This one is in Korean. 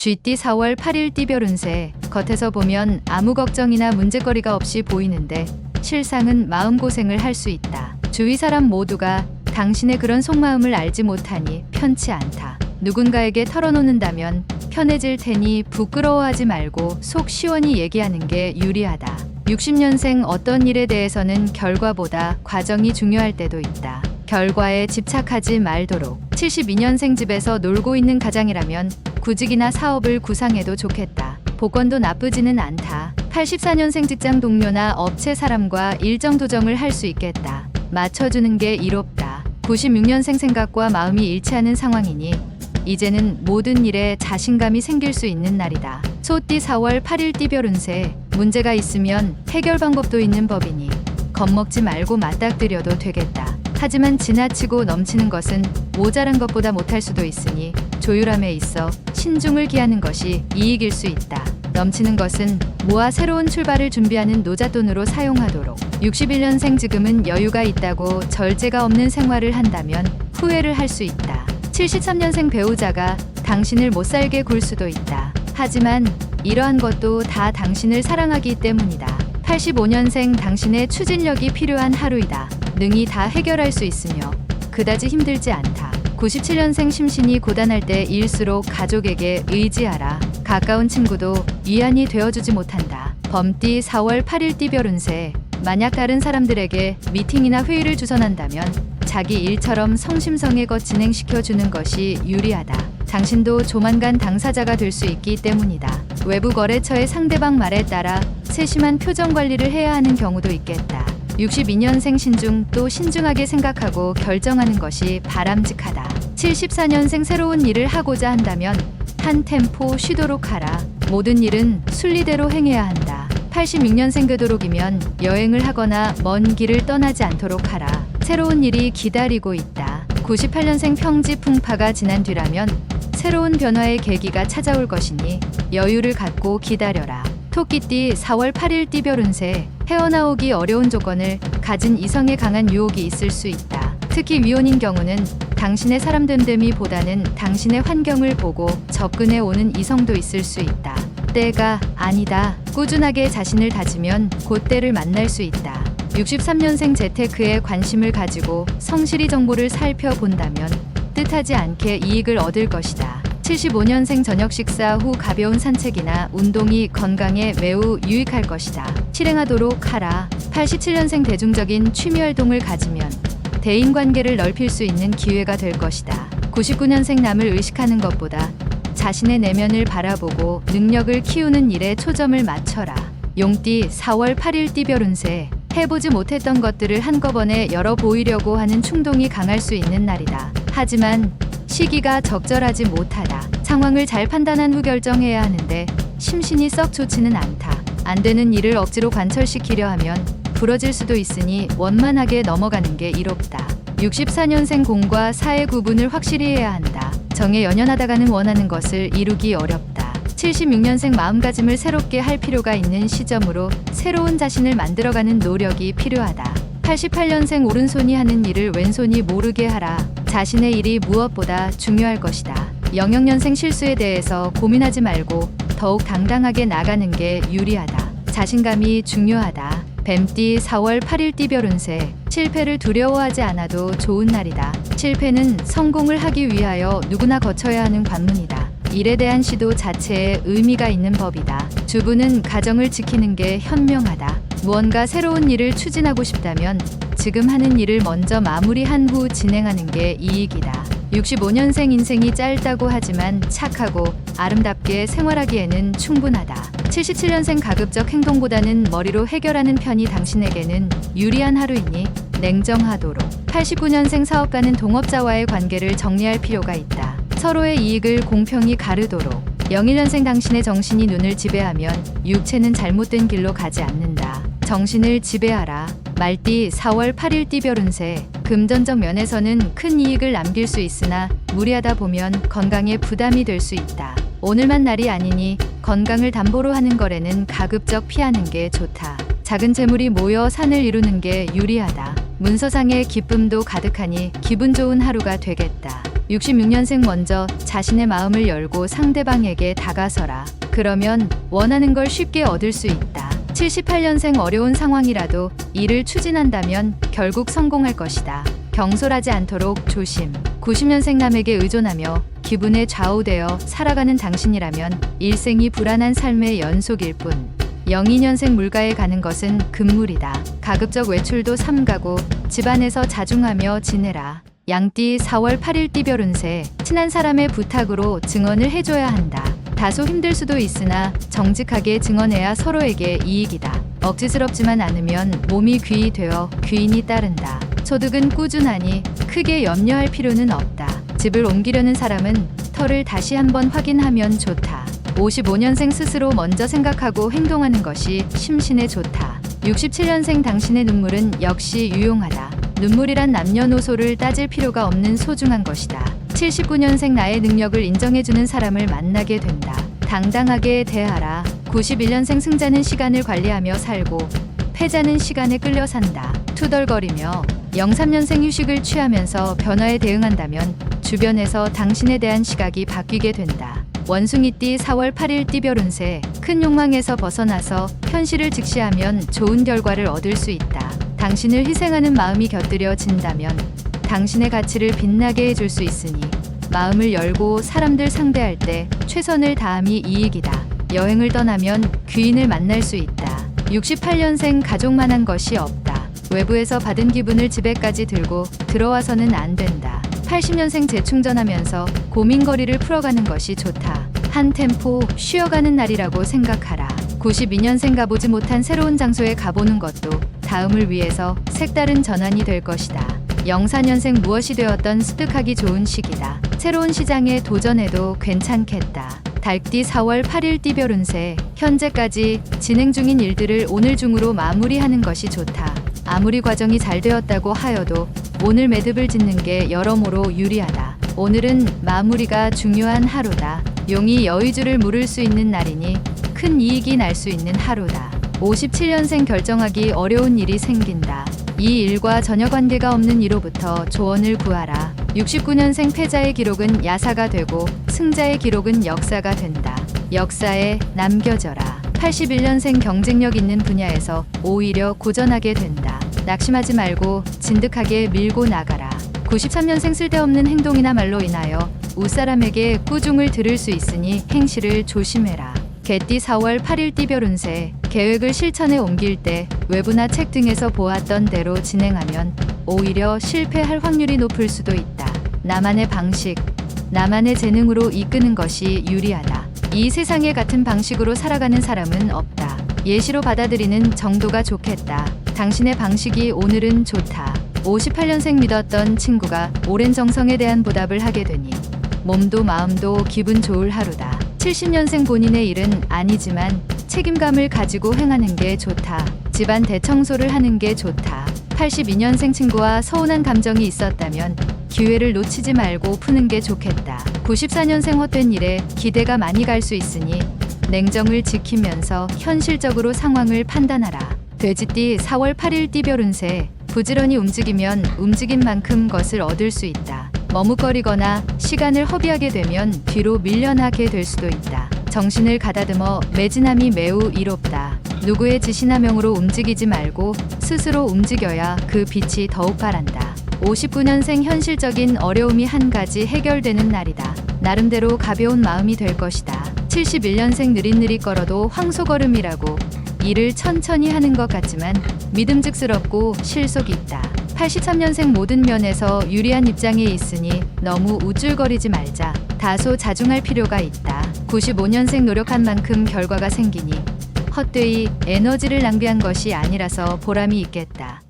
쥐띠 4월 8일 띠별 운세. 겉에서 보면 아무 걱정이나 문제거리가 없이 보이는데 실상은 마음고생을 할 수 있다. 주위 사람 모두가 당신의 그런 속마음을 알지 못하니 편치 않다. 누군가에게 털어놓는다면 편해질 테니 부끄러워하지 말고 속 시원히 얘기하는 게 유리하다. 60년생 어떤 일에 대해서는 결과보다 과정이 중요할 때도 있다. 결과에 집착하지 말도록. 72년생 집에서 놀고 있는 가장이라면 구직이나 사업을 구상해도 좋겠다. 복권도 나쁘지는 않다. 84년생 직장 동료나 업체 사람과 일정 조정을 할 수 있겠다. 맞춰주는 게 이롭다. 96년생 생각과 마음이 일치하는 상황이니 이제는 모든 일에 자신감이 생길 수 있는 날이다. 소띠 4월 8일 띠별 운세. 문제가 있으면 해결 방법도 있는 법이니 겁먹지 말고 맞닥뜨려도 되겠다. 하지만 지나치고 넘치는 것은 모자란 것보다 못할 수도 있으니 조율함에 있어 신중을 기하는 것이 이익일 수 있다. 넘치는 것은 모아 새로운 출발을 준비하는 노잣돈으로 사용하도록. 61년생 지금은 여유가 있다고 절제가 없는 생활을 한다면 후회를 할 수 있다. 73년생 배우자가 당신을 못살게 굴 수도 있다. 하지만 이러한 것도 다 당신을 사랑하기 때문이다. 85년생 당신의 추진력이 필요한 하루이다. 능히 다 해결할 수 있으며 그다지 힘들지 않다. 97년생 심신이 고단할 때일수록 가족에게 의지하라. 가까운 친구도 위안이 되어주지 못한다. 범띠 4월 8일 띠별 운세. 만약 다른 사람들에게 미팅이나 회의를 주선한다면 자기 일처럼 성심성의껏 진행시켜주는 것이 유리하다. 당신도 조만간 당사자가 될 수 있기 때문이다. 외부 거래처의 상대방 말에 따라 세심한 표정 관리를 해야 하는 경우도 있겠다. 62년생 신중. 또 신중하게 생각하고 결정하는 것이 바람직하다. 74년생 새로운 일을 하고자 한다면 한 템포 쉬도록 하라. 모든 일은 순리대로 행해야 한다. 86년생 되도록이면 여행을 하거나 먼 길을 떠나지 않도록 하라. 새로운 일이 기다리고 있다. 98년생 평지 풍파가 지난 뒤라면 새로운 변화의 계기가 찾아올 것이니 여유를 갖고 기다려라. 토끼띠 4월 8일 띠별 운세. 헤어나오기 어려운 조건을 가진 이성에 강한 유혹이 있을 수 있다. 특히 위혼인 경우는 당신의 사람됨됨이보다는 당신의 환경을 보고 접근해 오는 이성도 있을 수 있다. 때가 아니다. 꾸준하게 자신을 다지면 곧 때를 만날 수 있다. 63년생 재테크에 관심을 가지고 성실히 정보를 살펴본다면 뜻하지 않게 이익을 얻을 것이다. 75년생 저녁 식사 후 가벼운 산책이나 운동이 건강에 매우 유익할 것이다. 실행하도록 하라. 87년생 대중적인 취미활동을 가지면 대인관계를 넓힐 수 있는 기회가 될 것이다. 99년생 남을 의식하는 것보다 자신의 내면을 바라보고 능력을 키우는 일에 초점을 맞춰라. 용띠 4월 8일 띠별 운세. 해보지 못했던 것들을 한꺼번에 열어보이려고 하는 충동이 강할 수 있는 날이다. 하지만 시기가 적절하지 못하다. 상황을 잘 판단한 후 결정해야 하는데 심신이 썩 좋지는 않다. 안 되는 일을 억지로 관철시키려 하면 부러질 수도 있으니 원만하게 넘어가는 게 이롭다. 64년생 공과 사의 구분을 확실히 해야 한다. 정에 연연하다가는 원하는 것을 이루기 어렵다. 76년생 마음가짐을 새롭게 할 필요가 있는 시점으로 새로운 자신을 만들어가는 노력이 필요하다. 88년생 오른손이 하는 일을 왼손이 모르게 하라. 자신의 일이 무엇보다 중요할 것이다. 00년생 실수에 대해서 고민하지 말고 더욱 당당하게 나가는 게 유리하다. 자신감이 중요하다. 뱀띠 4월 8일 띠별 운세. 실패를 두려워하지 않아도 좋은 날이다. 실패는 성공을 하기 위하여 누구나 거쳐야 하는 관문이다. 일에 대한 시도 자체에 의미가 있는 법이다. 주부는 가정을 지키는 게 현명하다. 무언가 새로운 일을 추진하고 싶다면 지금 하는 일을 먼저 마무리한 후 진행하는 게 이익이다. 65년생 인생이 짧다고 하지만 착하고 아름답게 생활하기에는 충분하다. 77년생 가급적 행동보다는 머리로 해결하는 편이 당신에게는 유리한 하루이니 냉정하도록. 89년생 사업가는 동업자와의 관계를 정리할 필요가 있다. 서로의 이익을 공평히 가르도록. 01년생 당신의 정신이 눈을 지배하면 육체는 잘못된 길로 가지 않는다. 정신을 지배하라. 말띠 4월 8일 띠별 운세. 금전적 면에서는 큰 이익을 남길 수 있으나 무리하다 보면 건강에 부담이 될 수 있다. 오늘만 날이 아니니 건강을 담보로 하는 거래는 가급적 피하는 게 좋다. 작은 재물이 모여 산을 이루는 게 유리하다. 문서상의 기쁨도 가득하니 기분 좋은 하루가 되겠다. 66년생 먼저 자신의 마음을 열고 상대방에게 다가서라. 그러면 원하는 걸 쉽게 얻을 수 있다. 78년생 어려운 상황이라도 이를 추진한다면 결국 성공할 것이다. 경솔하지 않도록 조심. 90년생 남에게 의존하며 기분에 좌우되어 살아가는 당신이라면 일생이 불안한 삶의 연속일 뿐. 02년생 물가에 가는 것은 금물이다. 가급적 외출도 삼가고 집안에서 자중하며 지내라. 양띠 4월 8일 띠별 운세. 친한 사람의 부탁으로 증언을 해줘야 한다. 다소 힘들 수도 있으나 정직하게 증언해야 서로에게 이익이다. 억지스럽지만 않으면 몸이 귀히 되어 귀인이 따른다. 소득은 꾸준하니 크게 염려할 필요는 없다. 집을 옮기려는 사람은 터를 다시 한번 확인하면 좋다. 55년생 스스로 먼저 생각하고 행동하는 것이 심신에 좋다. 67년생 당신의 눈물은 역시 유용하다. 눈물이란 남녀노소를 따질 필요가 없는 소중한 것이다. 79년생 나의 능력을 인정해주는 사람을 만나게 된다. 당당하게 대하라. 91년생 승자는 시간을 관리하며 살고 패자는 시간에 끌려 산다. 투덜거리며 03년생 휴식을 취하면서 변화에 대응한다면 주변에서 당신에 대한 시각이 바뀌게 된다. 원숭이띠 4월 8일 띠별 운세. 큰 욕망에서 벗어나서 현실을 직시하면 좋은 결과를 얻을 수 있다. 당신을 희생하는 마음이 곁들여진다면 당신의 가치를 빛나게 해줄 수 있으니 마음을 열고 사람들 상대할 때 최선을 다함이 이익이다. 여행을 떠나면 귀인을 만날 수 있다. 68년생 가족만한 것이 없다. 외부에서 받은 기분을 집에까지 들고 들어와서는 안 된다. 80년생 재충전하면서 고민거리를 풀어가는 것이 좋다. 한 템포 쉬어가는 날이라고 생각하라. 92년생 가보지 못한 새로운 장소에 가보는 것도 다음을 위해서 색다른 전환이 될 것이다. 04년생 무엇이 되었던 습득하기 좋은 시기다. 새로운 시장에 도전해도 괜찮겠다. 달띠 4월 8일 띠별 운세. 현재까지 진행 중인 일들을 오늘 중으로 마무리하는 것이 좋다. 아무리 과정이 잘 되었다고 하여도 오늘 매듭을 짓는 게 여러모로 유리하다. 오늘은 마무리가 중요한 하루다. 용이 여의주를 물을 수 있는 날이니 큰 이익이 날 수 있는 하루다. 57년생 결정하기 어려운 일이 생긴다. 이 일과 전혀 관계가 없는 이로부터 조언을 구하라. 69년생 패자의 기록은 야사가 되고 승자의 기록은 역사가 된다. 역사에 남겨져라. 81년생 경쟁력 있는 분야에서 오히려 고전하게 된다. 낙심하지 말고 진득하게 밀고 나가라. 93년생 쓸데없는 행동이나 말로 인하여 윗사람에게 꾸중을 들을 수 있으니 행실을 조심해라. 개띠 4월 8일 띠별 운세. 계획을 실천에 옮길 때 외부나 책 등에서 보았던 대로 진행하면 오히려 실패할 확률이 높을 수도 있다. 나만의 방식, 나만의 재능으로 이끄는 것이 유리하다. 이 세상에 같은 방식으로 살아가는 사람은 없다. 예시로 받아들이는 정도가 좋겠다. 당신의 방식이 오늘은 좋다. 58년생 믿었던 친구가 오랜 정성에 대한 보답을 하게 되니 몸도 마음도 기분 좋을 하루다. 70년생 본인의 일은 아니지만 책임감을 가지고 행하는 게 좋다. 집안 대청소를 하는 게 좋다. 82년생 친구와 서운한 감정이 있었다면 기회를 놓치지 말고 푸는 게 좋겠다. 94년생 헛된 일에 기대가 많이 갈 수 있으니 냉정을 지키면서 현실적으로 상황을 판단하라. 돼지띠 4월 8일 띠별 운세. 부지런히 움직이면 움직인 만큼 것을 얻을 수 있다. 머뭇거리거나 시간을 허비하게 되면 뒤로 밀려나게 될 수도 있다. 정신을 가다듬어 매진함이 매우 이롭다. 누구의 지시나 명으로 움직이지 말고 스스로 움직여야 그 빛이 더욱 바란다. 59년생 현실적인 어려움이 한 가지 해결되는 날이다. 나름대로 가벼운 마음이 될 것이다. 71년생 느릿느릿 걸어도 황소걸음이라고 일을 천천히 하는 것 같지만 믿음직스럽고 실속 있다. 83년생 모든 면에서 유리한 입장에 있으니 너무 우쭐거리지 말자. 다소 자중할 필요가 있다. 95년생 노력한 만큼 결과가 생기니 헛되이 에너지를 낭비한 것이 아니라서 보람이 있겠다.